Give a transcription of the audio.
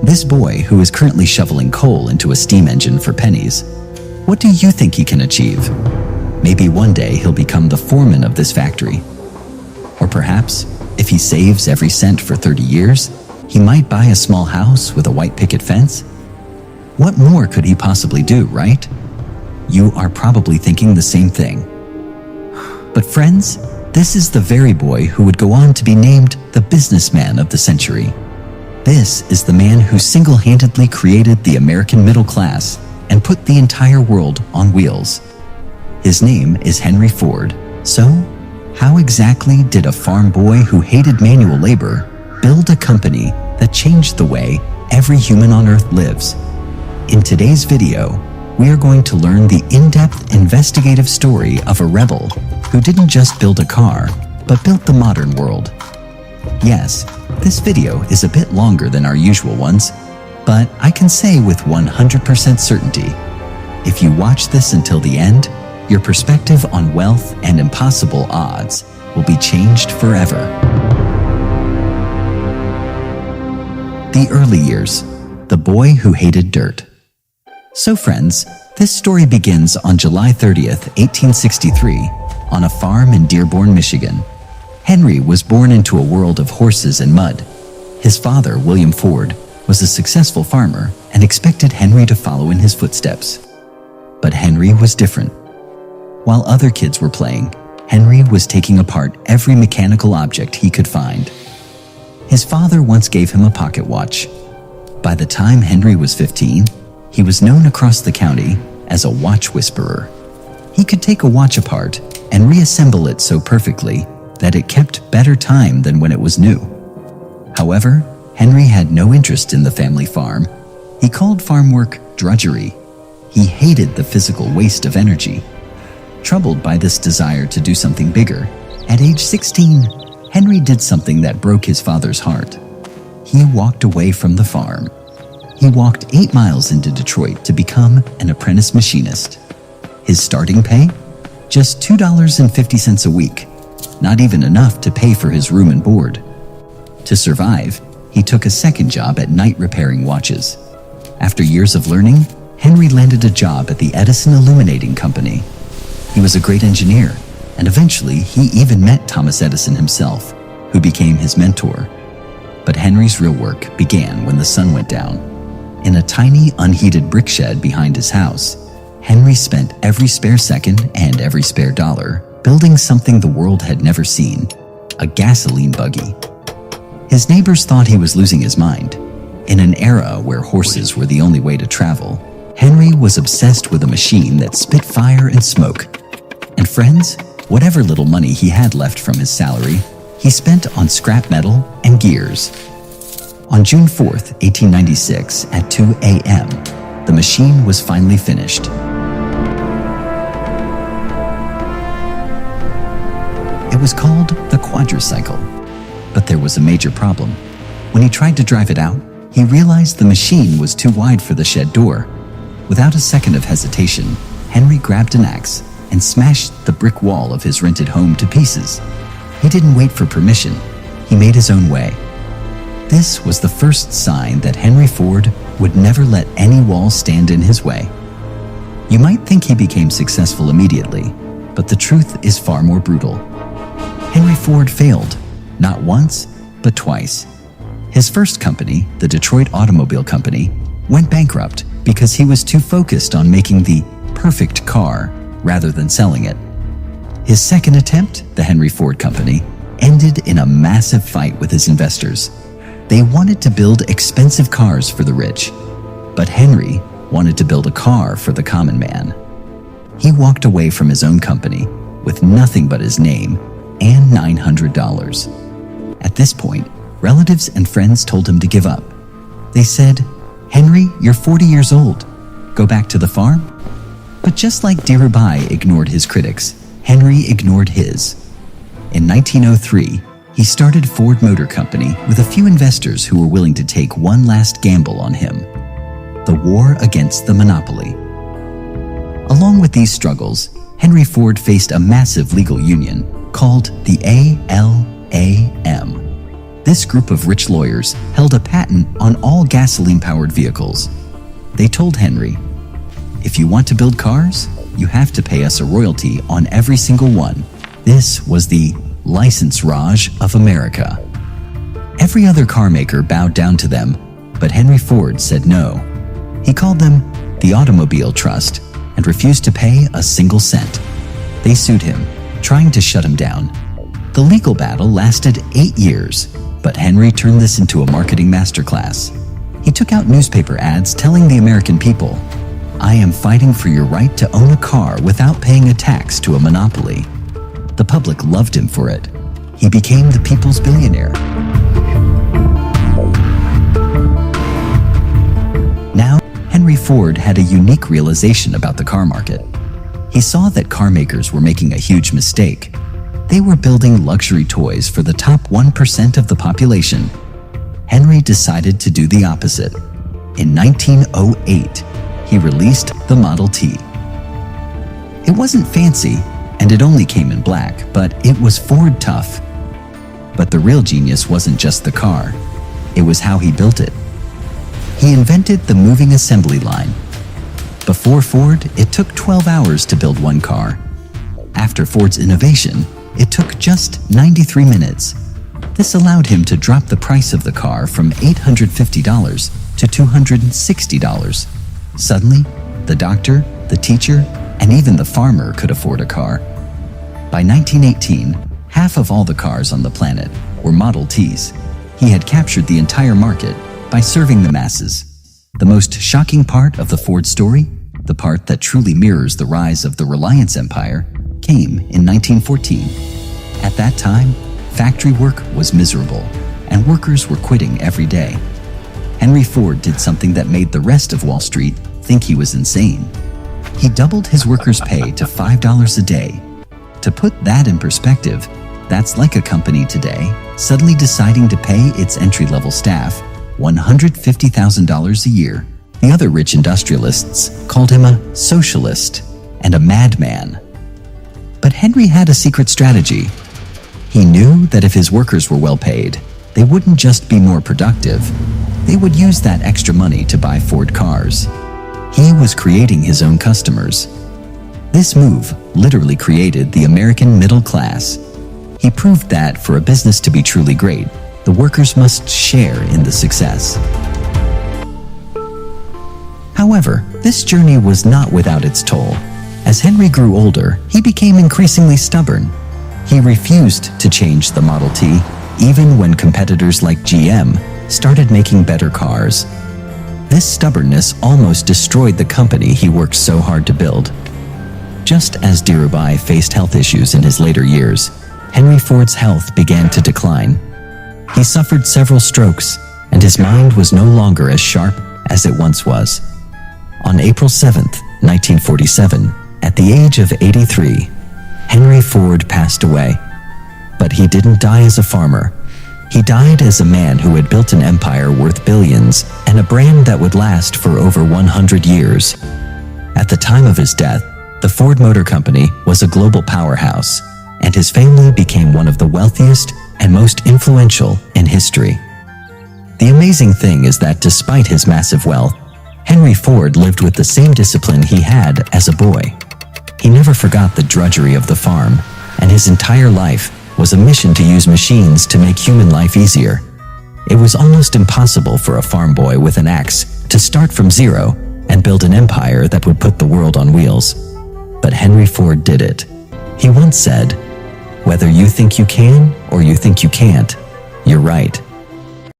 This boy, who is currently shoveling coal into a steam engine for pennies, what do you think he can achieve? Maybe one day he'll become the foreman of this factory. Or perhaps, if he saves every cent for 30 years, he might buy a small house with a white picket fence. What more could he possibly do, right? You are probably thinking the same thing. But friends, this is the very boy who would go on to be named the businessman of the century. This is the man who single-handedly created the American middle class and put the entire world on wheels. His name is Henry Ford. So, how exactly did a farm boy who hated manual labor build a company that changed the way every human on Earth lives? In today's video, we are going to learn the in-depth investigative story of a rebel who didn't just build a car, but built the modern world. Yes, this video is a bit longer than our usual ones, but I can say with 100% certainty, if you watch this until the end, your perspective on wealth and impossible odds will be changed forever. The early years, the boy who hated dirt. So friends, this story begins on July 30th, 1863, on a farm in Dearborn, Michigan. Henry was born into a world of horses and mud. His father, William Ford, was a successful farmer and expected Henry to follow in his footsteps. But Henry was different. While other kids were playing, Henry was taking apart every mechanical object he could find. His father once gave him a pocket watch. By the time Henry was 15, he was known across the county as a watch whisperer. He could take a watch apart and reassemble it so perfectly that it kept better time than when it was new. However, Henry had no interest in the family farm. He called farm work drudgery. He hated the physical waste of energy. Troubled by this desire to do something bigger, at age 16, Henry did something that broke his father's heart. He walked away from the farm. He walked 8 miles into Detroit to become an apprentice machinist. His starting pay? Just $2.50 a week, not even enough to pay for his room and board. To survive, he took a second job at night repairing watches. After years of learning, Henry landed a job at the Edison Illuminating Company. He was a great engineer, and eventually he even met Thomas Edison himself, who became his mentor. But Henry's real work began when the sun went down. In a tiny, unheated brick shed behind his house, Henry spent every spare second and every spare dollar building something the world had never seen, a gasoline buggy. His neighbors thought he was losing his mind. In an era where horses were the only way to travel, Henry was obsessed with a machine that spit fire and smoke. And friends, whatever little money he had left from his salary, he spent on scrap metal and gears. On June 4th, 1896, at 2 a.m., the machine was finally finished. It was called the quadricycle, but there was a major problem. When he tried to drive it out, he realized the machine was too wide for the shed door. Without a second of hesitation, Henry grabbed an axe and smashed the brick wall of his rented home to pieces. He didn't wait for permission. He made his own way. This was the first sign that Henry Ford would never let any wall stand in his way. You might think he became successful immediately, but the truth is far more brutal. Henry Ford failed, not once, but twice. His first company, the Detroit Automobile Company, went bankrupt because he was too focused on making the perfect car rather than selling it. His second attempt, the Henry Ford Company, ended in a massive fight with his investors. They wanted to build expensive cars for the rich, but Henry wanted to build a car for the common man. He walked away from his own company with nothing but his name and $900. At this point, relatives and friends told him to give up. They said, "Henry, you're 40 years old. Go back to the farm?" But just like Dhirubhai ignored his critics, Henry ignored his. In 1903, he started Ford Motor Company with a few investors who were willing to take one last gamble on him: the war against the monopoly. Along with these struggles, Henry Ford faced a massive legal union called the ALAM. This group of rich lawyers held a patent on all gasoline-powered vehicles. They told Henry, "If you want to build cars, you have to pay us a royalty on every single one." This was the license Raj of America. Every other car maker bowed down to them, but Henry Ford said no. He called them the Automobile Trust and refused to pay a single cent. They sued him, trying to shut him down. The legal battle lasted 8 years, but Henry turned this into a marketing masterclass. He took out newspaper ads telling the American people, "I am fighting for your right to own a car without paying a tax to a monopoly." The public loved him for it. He became the people's billionaire. Now, Henry Ford had a unique realization about the car market. He saw that car makers were making a huge mistake. They were building luxury toys for the top 1% of the population. Henry decided to do the opposite. In 1908, he released the Model T. It wasn't fancy, and it only came in black, but it was Ford tough. But the real genius wasn't just the car. It was how he built it. He invented the moving assembly line. Before Ford, it took 12 hours to build one car. After Ford's innovation, it took just 93 minutes. This allowed him to drop the price of the car from $850 to $260. Suddenly, the doctor, the teacher, and even the farmer could afford a car. By 1918, half of all the cars on the planet were Model Ts. He had captured the entire market by serving the masses. The most shocking part of the Ford story, the part that truly mirrors the rise of the Reliance empire, came in 1914. At that time, factory work was miserable, and workers were quitting every day. Henry Ford did something that made the rest of Wall Street think he was insane. He doubled his workers' pay to $5 a day. To put that in perspective, that's like a company today suddenly deciding to pay its entry-level staff $150,000 a year. The other rich industrialists called him a socialist and a madman. But Henry had a secret strategy. He knew that if his workers were well paid, they wouldn't just be more productive. They would use that extra money to buy Ford cars. He was creating his own customers. This move literally created the American middle class. He proved that for a business to be truly great, the workers must share in the success. However, this journey was not without its toll. As Henry grew older, he became increasingly stubborn. He refused to change the Model T, even when competitors like GM started making better cars. This stubbornness almost destroyed the company he worked so hard to build. Just as Dhirubhai faced health issues in his later years, Henry Ford's health began to decline. He suffered several strokes, and his mind was no longer as sharp as it once was. On April 7, 1947, at the age of 83, Henry Ford passed away. But he didn't die as a farmer. He died as a man who had built an empire worth billions and a brand that would last for over 100 years. At the time of his death, the Ford Motor Company was a global powerhouse, and his family became one of the wealthiest and most influential in history. The amazing thing is that despite his massive wealth, Henry Ford lived with the same discipline he had as a boy. He never forgot the drudgery of the farm, and his entire life was a mission to use machines to make human life easier. It was almost impossible for a farm boy with an axe to start from zero and build an empire that would put the world on wheels. But Henry Ford did it. He once said, "Whether you think you can or you think you can't, you're right."